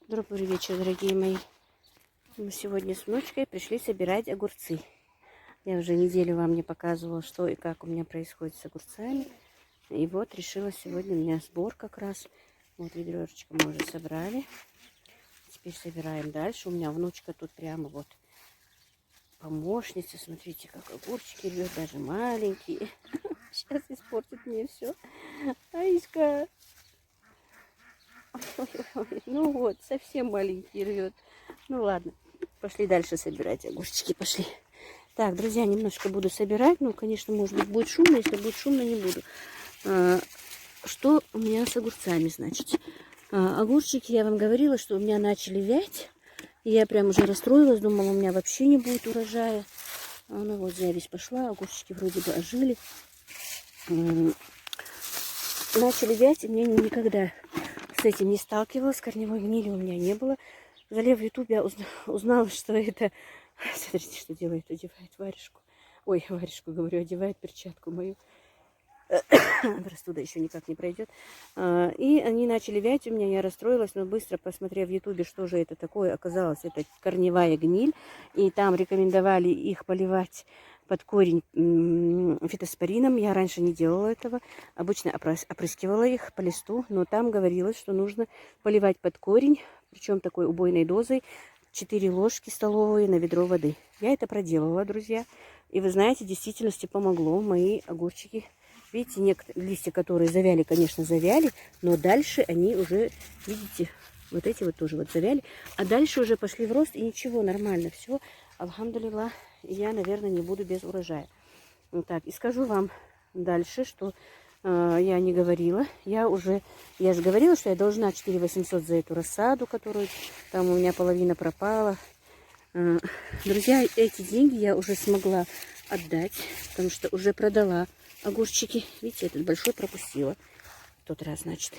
Добрый вечер, дорогие мои. Мы сегодня с внучкой пришли собирать огурцы. Я уже неделю вам не показывала, что и как у меня происходит с огурцами. И вот решила сегодня у меня сбор как раз. Вот ведерочко мы уже собрали. Теперь собираем дальше. У меня внучка тут прямо вот помощница. Смотрите, как огурчики рвет, даже маленькие. Сейчас испортит мне все. Аиська. Ой, ну вот, совсем маленький рвет. Ну ладно, пошли дальше собирать огурчики, пошли. Так, друзья, немножко буду собирать. Ну, конечно, может быть, будет шумно. Если будет шумно, не буду. Что у меня с огурцами, значит? Огурчики, я вам говорила, что у меня начали вять. И я прям уже расстроилась, думала, у меня вообще не будет урожая. Ну вот, зависть пошла, огурчики вроде бы ожили. Начали вять, и мне никогда с этим не сталкивалась. Корневой гнили у меня не было. Залив в YouTube, я узнала, что это... Смотрите, что делает. Одевает варежку. Ой, варежку, говорю, одевает перчатку мою. Простуда еще никак не пройдет. И они начали вять у меня, я расстроилась, но быстро посмотрев в ютубе, что же это такое, оказалось, это корневая гниль. И там рекомендовали их поливать под корень фитоспорином. Я раньше не делала этого. Обычно опрыскивала их по листу, но там говорилось, что нужно поливать под корень, причем такой убойной дозой, 4 ложки столовые на ведро воды. Я это проделала, друзья. И вы знаете, в действительности помогло. Мои огурчики, видите, некоторые листья, которые завяли, конечно, завяли, но дальше они уже, видите, вот эти вот тоже вот завяли. А дальше уже пошли в рост, и ничего, нормально, все. Альхамдулилlah, я, наверное, не буду без урожая. Вот так, и скажу вам дальше, что я не говорила. Я же говорила, что я должна 4800 за эту рассаду, которую там у меня половина пропала. Друзья, эти деньги я уже смогла отдать, потому что уже продала огурчики. Видите, этот большой пропустила. В тот раз, значит.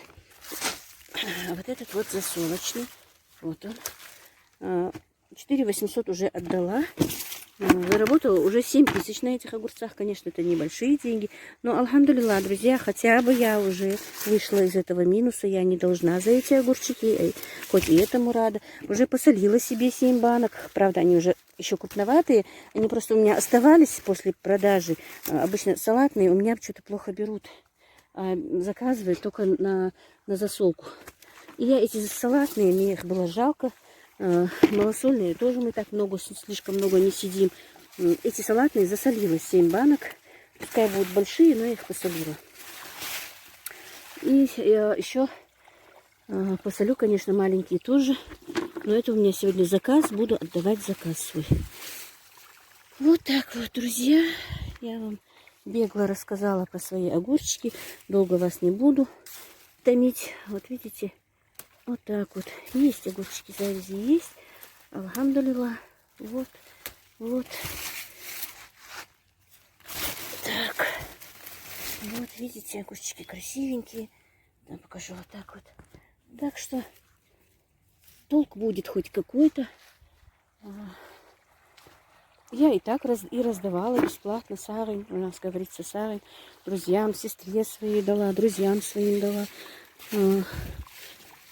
А вот этот вот засолочный. Вот он. 4800 уже отдала. Заработала уже 7000 на этих огурцах. Конечно, это небольшие деньги. Но, альхамдулилlah, друзья, хотя бы я уже вышла из этого минуса. Я не должна за эти огурчики. Хоть и этому рада. Уже посолила себе 7 банок. Правда, они уже еще крупноватые. Они просто у меня оставались после продажи. Обычно салатные у меня что-то плохо берут. Заказывают только на засолку. И я эти салатные, мне их было жалко. Малосольные тоже мы так слишком много не сидим. Эти салатные засолила 7 банок. Пускай будут большие, но я их посолила. И еще посолю, конечно, маленькие тоже. Но это у меня сегодня заказ. Буду отдавать заказ свой. Вот так вот, друзья. Я вам бегло рассказала про свои огурчики. Долго вас не буду томить. Вот видите. Вот так вот. Есть огурчики, завязи есть. Альхамдулилlah. Вот. Вот. Так. Вот, видите, огурчики красивенькие. Да, покажу вот так вот. Так что толк будет хоть какой-то. Я и так раздавала бесплатно сарым. У нас говорится сарым. Друзьям, сестре своей дала, друзьям своим дала.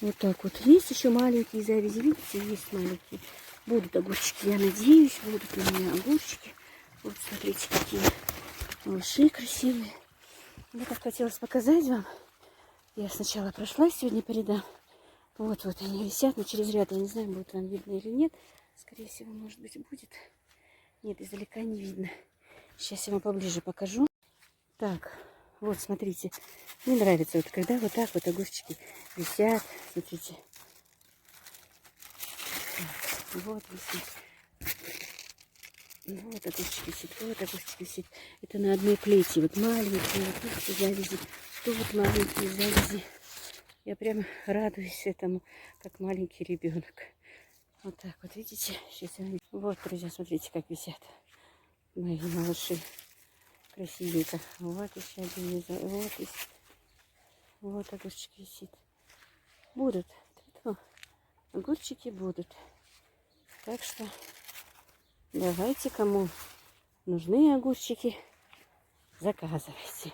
Вот так вот. Есть еще маленькие завязи. Видите, есть маленькие. Будут огурчики, я надеюсь. Будут у меня огурчики. Вот, смотрите, какие малыши красивые. Мне так хотелось показать вам. Я сначала прошла, сегодня передам. Вот они висят, но через ряд. Я не знаю, будет вам видно или нет. Скорее всего, может быть, будет. Нет, издалека не видно. Сейчас я вам поближе покажу. Так. Вот, смотрите, мне нравится, вот когда вот так вот огурчики висят, смотрите. Вот висит. Вот огурчик висит, вот огурчик висит. Это на одной плете, вот маленькие, вот видите, завязи. Тут маленькие завязи. Я прям радуюсь этому, как маленький ребенок. Вот так вот, видите? Сейчас я... Вот, друзья, смотрите, как висят мои малыши. Красивенько. Вот еще один. Вот огурчики висит. Будут. Огурчики будут. Так что давайте, кому нужны огурчики, заказывайте.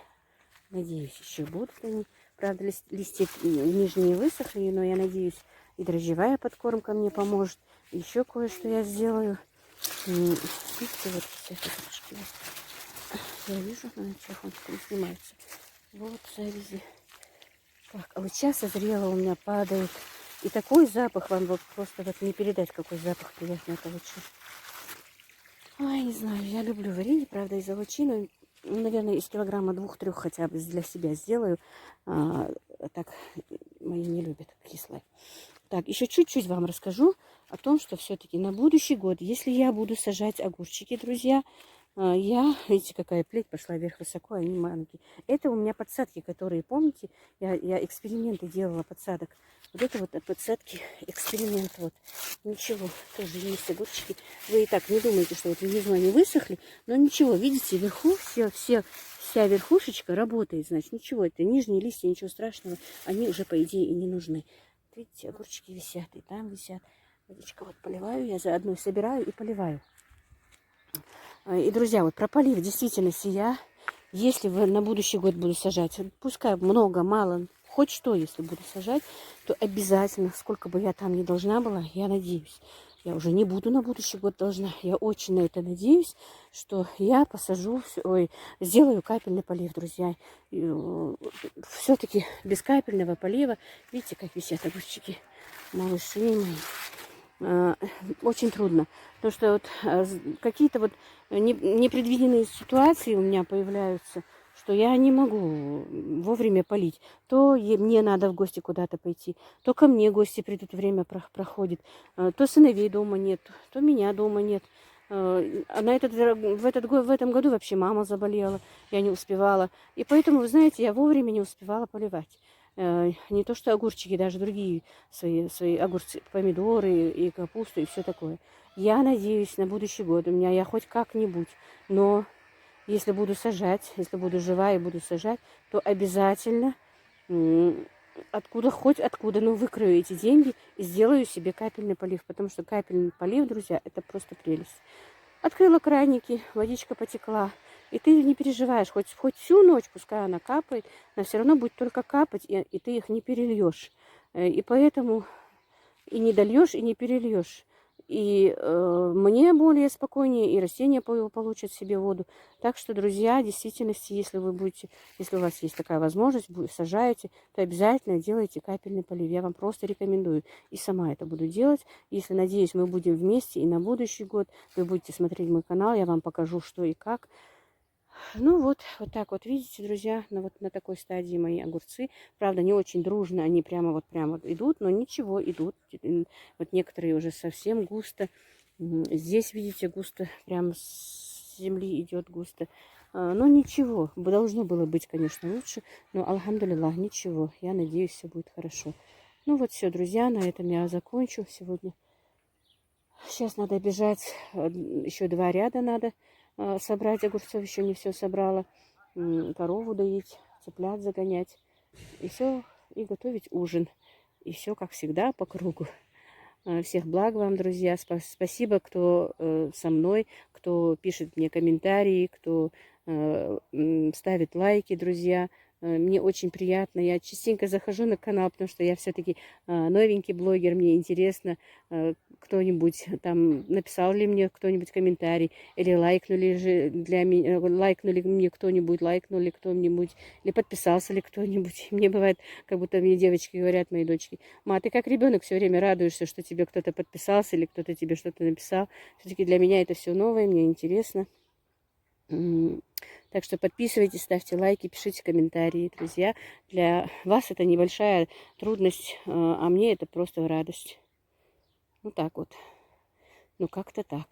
Надеюсь, еще будут они. Правда, листья нижние высохли, но я надеюсь, и дрожжевая подкормка мне поможет. Еще кое-что я сделаю. Видите, вот все эти. Я вижу, на телефон не снимается. Вот завязи. Так, а вот сейчас созрела, у меня падает. И такой запах вам вот просто вот не передать, какой запах приятный это лучше. Ой, не знаю, я люблю варенье, правда, из лучины. Ну, наверное, из килограмма 2-3 хотя бы для себя сделаю. Так, мои не любят кислое. Так, еще чуть-чуть вам расскажу о том, что все-таки на будущий год, если я буду сажать огурчики, друзья, видите, какая плеть пошла вверх высоко, они маленькие. Это у меня подсадки, которые, помните, я эксперименты делала подсадок. Вот это вот подсадки, эксперимент, вот. Ничего, тоже есть огурчики. Вы и так не думаете, что вот внизу они высохли, но ничего, видите, вверху вся верхушечка работает, значит, ничего, это нижние листья, ничего страшного, они уже, по идее, и не нужны. Видите, огурчики висят, и там висят. Водичка вот поливаю, я заодно собираю и поливаю. И, друзья, вот про полив, в действительности если на будущий год буду сажать, пускай много, мало, хоть что, если буду сажать, то обязательно, сколько бы я там ни должна была, я надеюсь, я уже не буду на будущий год должна, я очень на это надеюсь, что я посажу, сделаю капельный полив, друзья. Все-таки без капельного полива, видите, как висят огурчики, малыши мои. Очень трудно, потому что вот какие-то вот непредвиденные ситуации у меня появляются, что я не могу вовремя полить. То мне надо в гости куда-то пойти, то ко мне гости придут, время проходит, то сыновей дома нет, то меня дома нет. А в этом году вообще мама заболела, я не успевала. И поэтому, вы знаете, я вовремя не успевала поливать. Не то что огурчики, даже другие свои огурцы, помидоры и капусту и все такое. Я надеюсь на будущий год, я хоть как-нибудь, но если буду сажать, если буду жива и буду сажать, то обязательно хоть откуда, но выкрою эти деньги и сделаю себе капельный полив, потому что капельный полив, друзья, это просто прелесть. Открыла краники, водичка потекла. И ты не переживаешь, хоть всю ночь, пускай она капает, она все равно будет только капать, и ты их не перельешь. И поэтому и не дольешь, и не перельешь. И мне более спокойнее, и растения получат себе воду. Так что, друзья, в действительности, если у вас есть такая возможность, сажаете, то обязательно делайте капельный полив. Я вам просто рекомендую. И сама это буду делать. Если, надеюсь, мы будем вместе и на будущий год, вы будете смотреть мой канал, я вам покажу, что и как. Ну вот так вот, видите, друзья, на такой стадии мои огурцы. Правда, не очень дружно, они прямо идут, но ничего, идут. Вот некоторые уже совсем густо. Здесь, видите, густо, прям с земли идет густо. Но ничего, должно было быть, конечно, лучше. Но, алхамдулиллах, ничего. Я надеюсь, все будет хорошо. Ну вот все, друзья, на этом я закончу сегодня. Сейчас надо бежать, еще 2 ряда надо собрать огурцов, еще не все собрала, корову доить, цыплят загонять, и все, и готовить ужин. И все, как всегда, по кругу. Всех благ вам, друзья. Спасибо, кто со мной, кто пишет мне комментарии, кто ставит лайки, друзья. Мне очень приятно. Я частенько захожу на канал, потому что я все-таки новенький блогер. Мне интересно, кто-нибудь там написал ли мне кто-нибудь комментарий, или лайкнули мне кто-нибудь, или подписался ли кто-нибудь. Мне бывает, как будто мне девочки говорят, мои дочки: ма, ты как ребенок все время радуешься, что тебе кто-то подписался или кто-то тебе что-то написал. Все-таки для меня это все новое, мне интересно. Так что подписывайтесь, ставьте лайки, пишите комментарии, друзья. Для вас это небольшая трудность, а мне это просто радость. Ну так вот. Ну как-то так.